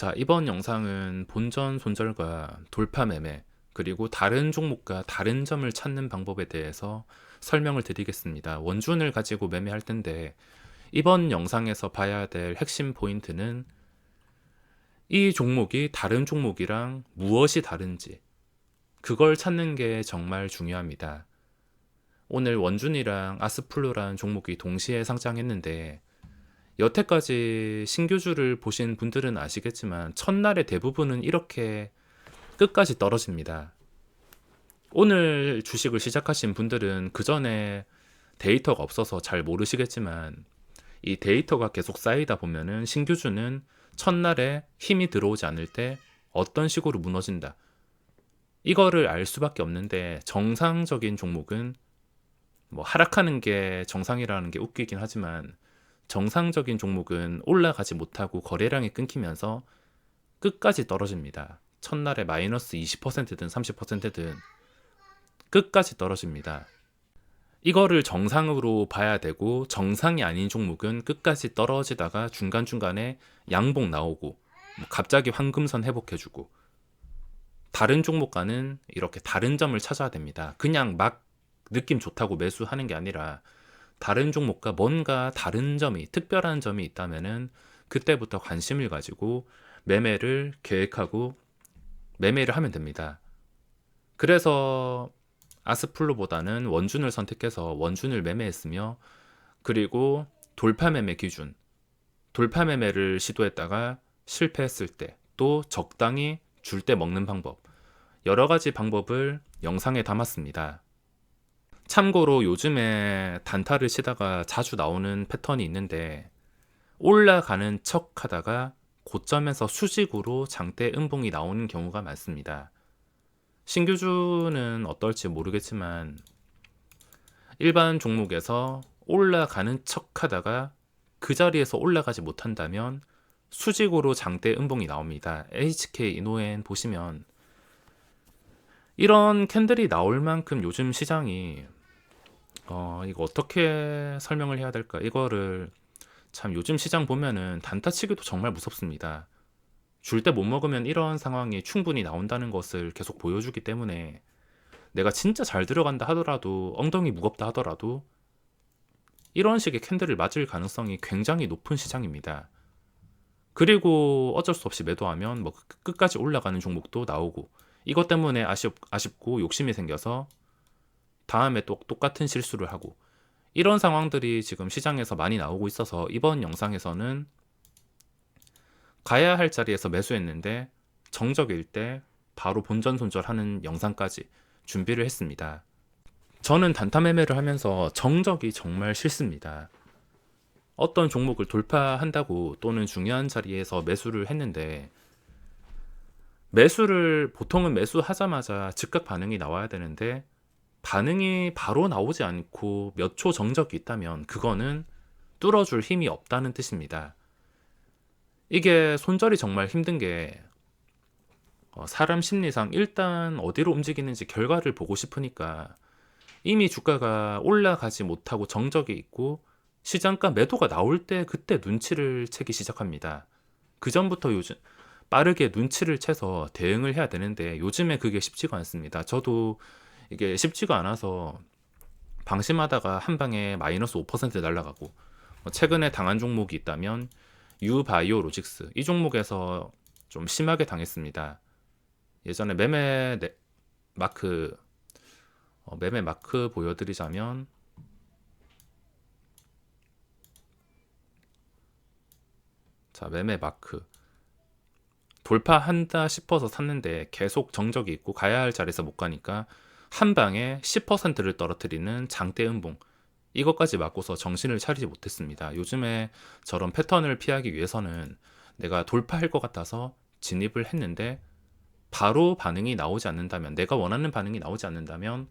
자, 이번 영상은 본전 손절과 돌파 매매, 그리고 다른 종목과 다른 점을 찾는 방법에 대해서 설명을 드리겠습니다. 원준을 가지고 매매할 텐데, 이번 영상에서 봐야 될 핵심 포인트는 이 종목이 다른 종목이랑 무엇이 다른지, 그걸 찾는 게 정말 중요합니다. 오늘 원준이랑 아스플루라는 종목이 동시에 상장했는데, 여태까지 신규주를 보신 분들은 아시겠지만 첫날에 대부분은 이렇게 끝까지 떨어집니다. 오늘 주식을 시작하신 분들은 그 전에 데이터가 없어서 잘 모르시겠지만 이 데이터가 계속 쌓이다 보면은 신규주는 첫날에 힘이 들어오지 않을 때 어떤 식으로 무너진다. 이거를 알 수밖에 없는데, 정상적인 종목은 뭐 하락하는 게 정상이라는 게 웃기긴 하지만 정상적인 종목은 올라가지 못하고 거래량이 끊기면서 끝까지 떨어집니다. 첫날에 마이너스 20%든 30%든 끝까지 떨어집니다. 이거를 정상으로 봐야 되고, 정상이 아닌 종목은 끝까지 떨어지다가 중간중간에 양봉 나오고 갑자기 황금선 회복해주고, 다른 종목과는 이렇게 다른 점을 찾아야 됩니다. 그냥 막 느낌 좋다고 매수하는 게 아니라 다른 종목과 뭔가 다른 점이, 특별한 점이 있다면은 그때부터 관심을 가지고 매매를 계획하고 매매를 하면 됩니다. 그래서 아스플로보다는 원준을 선택해서 원준을 매매했으며, 그리고 돌파 매매 기준, 돌파 매매를 시도했다가 실패했을 때 또 적당히 줄 때 먹는 방법, 여러 가지 방법을 영상에 담았습니다. 참고로 요즘에 단타를 치다가 자주 나오는 패턴이 있는데, 올라가는 척 하다가 고점에서 수직으로 장대 음봉이 나오는 경우가 많습니다. 신규주는 어떨지 모르겠지만 일반 종목에서 올라가는 척 하다가 그 자리에서 올라가지 못한다면 수직으로 장대 음봉이 나옵니다. HK 이노엔 보시면 이런 캔들이 나올 만큼 요즘 시장이 이거 어떻게 설명을 해야 될까? 이거를 참, 요즘 시장 보면은 단타치기도 정말 무섭습니다. 줄 때 못 먹으면 이런 상황이 충분히 나온다는 것을 계속 보여주기 때문에, 내가 진짜 잘 들어간다 하더라도, 엉덩이 무겁다 하더라도 이런 식의 캔들을 맞을 가능성이 굉장히 높은 시장입니다. 그리고 어쩔 수 없이 매도하면 뭐 끝까지 올라가는 종목도 나오고, 이것 때문에 아쉽고 욕심이 생겨서 다음에 또 똑같은 실수를 하고, 이런 상황들이 지금 시장에서 많이 나오고 있어서 이번 영상에서는 가야 할 자리에서 매수했는데 정적일 때 바로 본전 손절하는 영상까지 준비를 했습니다. 저는 단타 매매를 하면서 정적이 정말 싫습니다. 어떤 종목을 돌파한다고 또는 중요한 자리에서 매수를 했는데, 매수를 보통은 매수하자마자 즉각 반응이 나와야 되는데 반응이 바로 나오지 않고 몇 초 정적이 있다면 그거는 뚫어줄 힘이 없다는 뜻입니다. 이게 손절이 정말 힘든 게, 사람 심리상 일단 어디로 움직이는지 결과를 보고 싶으니까 이미 주가가 올라가지 못하고 정적이 있고 시장가 매도가 나올 때 그때 눈치를 채기 시작합니다. 그 전부터 요즘 빠르게 눈치를 채서 대응을 해야 되는데 요즘에 그게 쉽지가 않습니다. 저도 이게 쉽지가 않아서 방심하다가 한 방에 마이너스 5% 날아가고, 최근에 당한 종목이 있다면 유바이오 로직스, 이 종목에서 좀 심하게 당했습니다. 예전에 마크 매매 마크 보여드리자면, 자, 매매 마크 돌파한다 싶어서 샀는데 계속 정적이 있고 가야 할 자리에서 못 가니까 한 방에 10%를 떨어뜨리는 장대 음봉, 이것까지 맞고서 정신을 차리지 못했습니다. 요즘에 저런 패턴을 피하기 위해서는 내가 돌파할 것 같아서 진입을 했는데 바로 반응이 나오지 않는다면, 내가 원하는 반응이 나오지 않는다면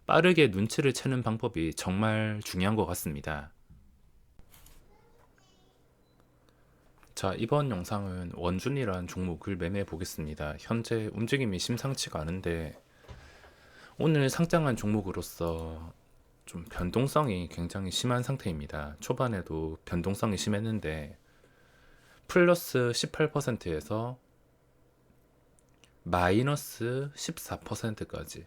빠르게 눈치를 채는 방법이 정말 중요한 것 같습니다. 자, 이번 영상은 원준이라는 종목을 매매해 보겠습니다. 현재 움직임이 심상치가 않은데 오늘 상장한 종목으로서 좀 변동성이 굉장히 심한 상태입니다. 초반에도 변동성이 심했는데 플러스 18%에서 마이너스 14%까지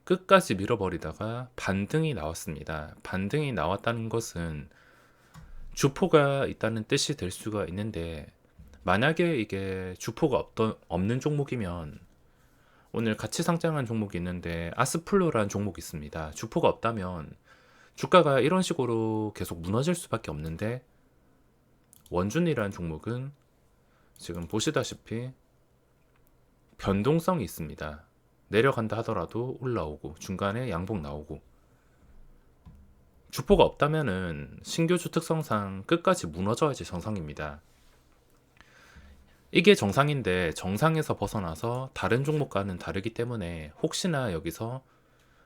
끝까지 밀어버리다가 반등이 나왔습니다. 반등이 나왔다는 것은 주포가 있다는 뜻이 될 수가 있는데, 만약에 이게 주포가 없는 종목이면, 오늘 같이 상장한 종목이 있는데 아스플로라는 종목이 있습니다. 주포가 없다면 주가가 이런 식으로 계속 무너질 수밖에 없는데, 원준이라는 종목은 지금 보시다시피 변동성이 있습니다. 내려간다 하더라도 올라오고 중간에 양봉 나오고, 주포가 없다면은 신규주 특성상 끝까지 무너져야지 정상입니다. 이게 정상인데 정상에서 벗어나서 다른 종목과는 다르기 때문에 혹시나 여기서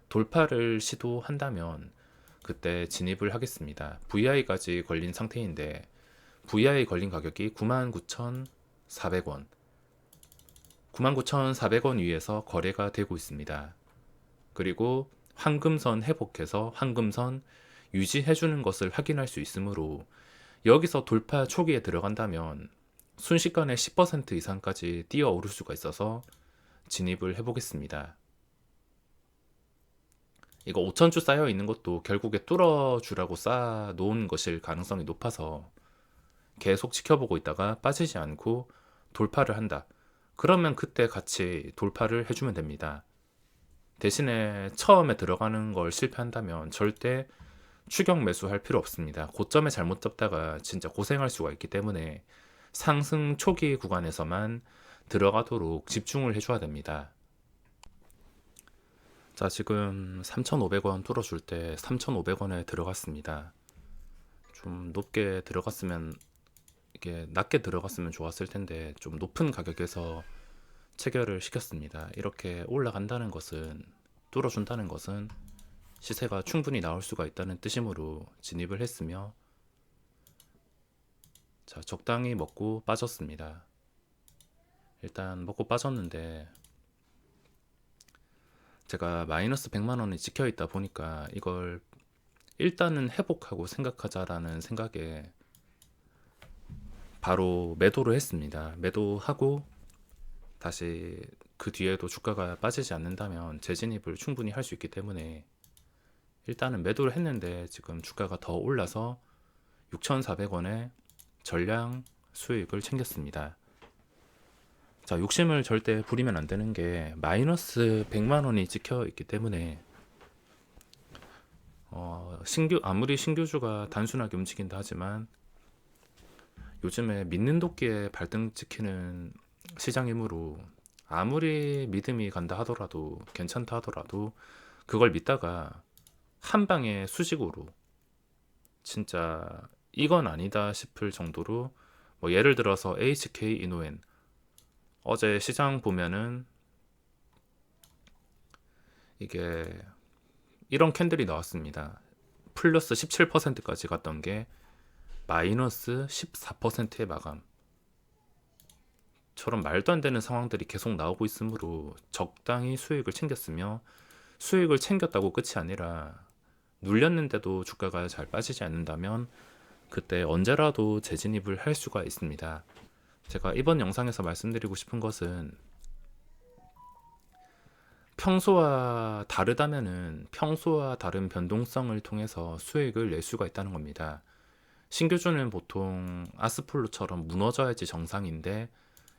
돌파를 시도한다면 그때 진입을 하겠습니다. VI까지 걸린 상태인데 VI 걸린 가격이 99,400원, 99,400원 위에서 거래가 되고 있습니다. 그리고 황금선 회복해서 황금선 유지해주는 것을 확인할 수 있으므로, 여기서 돌파 초기에 들어간다면 순식간에 10% 이상까지 뛰어오를 수가 있어서 진입을 해보겠습니다. 이거 5,000주 쌓여 있는 것도 결국에 뚫어주라고 쌓아 놓은 것일 가능성이 높아서 계속 지켜보고 있다가 빠지지 않고 돌파를 한다. 그러면 그때 같이 돌파를 해주면 됩니다. 대신에 처음에 들어가는 걸 실패한다면 절대 추격 매수할 필요 없습니다. 고점에 잘못 잡다가 진짜 고생할 수가 있기 때문에 상승 초기 구간에서만 들어가도록 집중을 해줘야 됩니다. 자, 지금 3,500원 뚫어줄 때 3,500원에 들어갔습니다. 좀 높게 들어갔으면, 이게 낮게 들어갔으면 좋았을 텐데 좀 높은 가격에서 체결을 시켰습니다. 이렇게 올라간다는 것은, 뚫어준다는 것은 시세가 충분히 나올 수가 있다는 뜻이므로 진입을 했으며, 자, 적당히 먹고 빠졌습니다. 일단 먹고 빠졌는데 제가 마이너스 100만원이 찍혀있다 보니까 이걸 일단은 회복하고 생각하자라는 생각에 바로 매도를 했습니다. 매도하고 다시 그 뒤에도 주가가 빠지지 않는다면 재진입을 충분히 할 수 있기 때문에 일단은 매도를 했는데, 지금 주가가 더 올라서 6,400원에 전량 수익을 챙겼습니다. 자, 욕심을 절대 부리면 안 되는 게 마이너스 100만원이 찍혀 있기 때문에 아무리 신규주가 단순하게 움직인다 하지만 요즘에 믿는 도끼에 발등 찍히는 시장이므로, 아무리 믿음이 간다 하더라도, 괜찮다 하더라도 그걸 믿다가 한 방에 수직으로 진짜 이건 아니다 싶을 정도로, 뭐 예를 들어서 HK 이노엔, 어제 시장 보면은 이게 이런 캔들이 나왔습니다. 플러스 17%까지 갔던 게 마이너스 14%의 마감, 처럼 말도 안 되는 상황들이 계속 나오고 있으므로 적당히 수익을 챙겼으며, 수익을 챙겼다고 끝이 아니라 눌렸는데도 주가가 잘 빠지지 않는다면 그때 언제라도 재진입을 할 수가 있습니다. 제가 이번 영상에서 말씀드리고 싶은 것은, 평소와 다르다면은 평소와 다른 변동성을 통해서 수익을 낼 수가 있다는 겁니다. 신규주는 보통 아스폴로처럼 무너져야지 정상인데,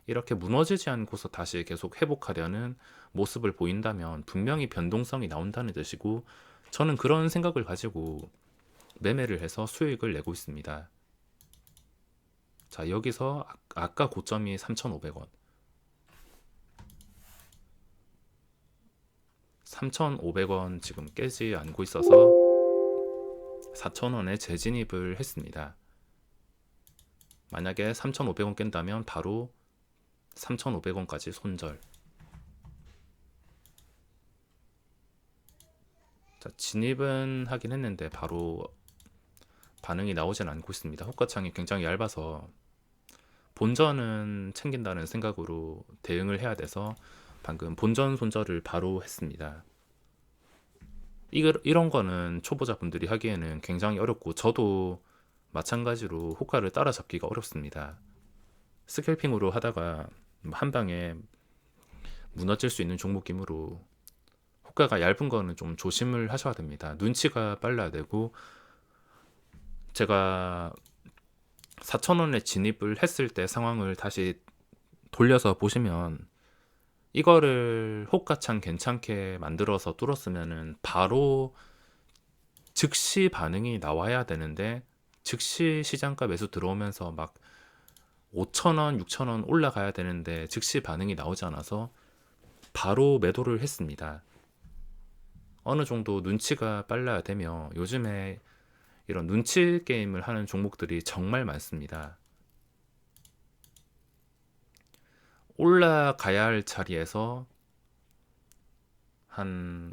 이렇게 무너지지 않고서 다시 계속 회복하려는 모습을 보인다면 분명히 변동성이 나온다는 뜻이고, 저는 그런 생각을 가지고 매매를 해서 수익을 내고 있습니다. 자, 여기서 아까 고점이 3,500원, 3,500원 지금 깨지 않고 있어서 4,000원에 재진입을 했습니다. 만약에 3,500원 깬다면 바로 3,500원까지 손절. 자, 진입은 하긴 했는데 바로 반응이 나오진 않고 있습니다. 호가창이 굉장히 얇아서 본전은 챙긴다는 생각으로 대응을 해야 돼서 방금 본전 손절을 바로 했습니다. 이런 거는 초보자분들이 하기에는 굉장히 어렵고, 저도 마찬가지로 호가를 따라잡기가 어렵습니다. 스캘핑으로 하다가 한 방에 무너질 수 있는 종목이므로 호가가 얇은 거는 좀 조심을 하셔야 됩니다. 눈치가 빨라야 되고, 제가 4,000원에 진입을 했을 때 상황을 다시 돌려서 보시면, 이거를 호가창 괜찮게 만들어서 뚫었으면은 바로 즉시 반응이 나와야 되는데, 즉시 시장가 매수 들어오면서 막 5,000원, 6,000원 올라가야 되는데 즉시 반응이 나오지 않아서 바로 매도를 했습니다. 어느 정도 눈치가 빨라야 되며, 요즘에 이런 눈치 게임을 하는 종목들이 정말 많습니다. 올라가야 할 자리에서 한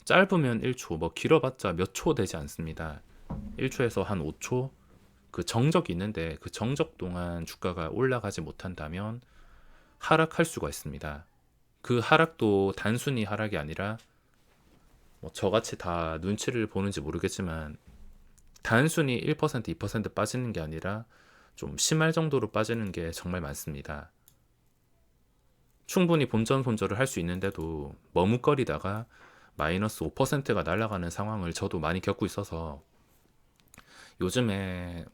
짧으면 1초, 뭐 길어봤자 몇 초 되지 않습니다. 1초에서 한 5초, 그 정적이 있는데 그 정적 동안 주가가 올라가지 못한다면 하락할 수가 있습니다. 그 하락도 단순히 하락이 아니라, 뭐 저같이 다 눈치를 보는지 모르겠지만, 단순히 1%, 2% 빠지는 게 아니라 좀 심할 정도로 빠지는 게 정말 많습니다. 충분히 본전 손절을 할 수 있는데도 머뭇거리다가 마이너스 5%가 날아가는 상황을 저도 많이 겪고 있어서, 요즘에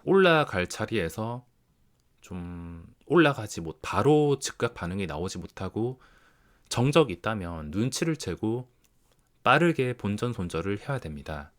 올라갈 자리에서 좀 올라가지 못, 바로 즉각 반응이 나오지 못하고 정적이 있다면 눈치를 채고 빠르게 본전 손절을 해야 됩니다.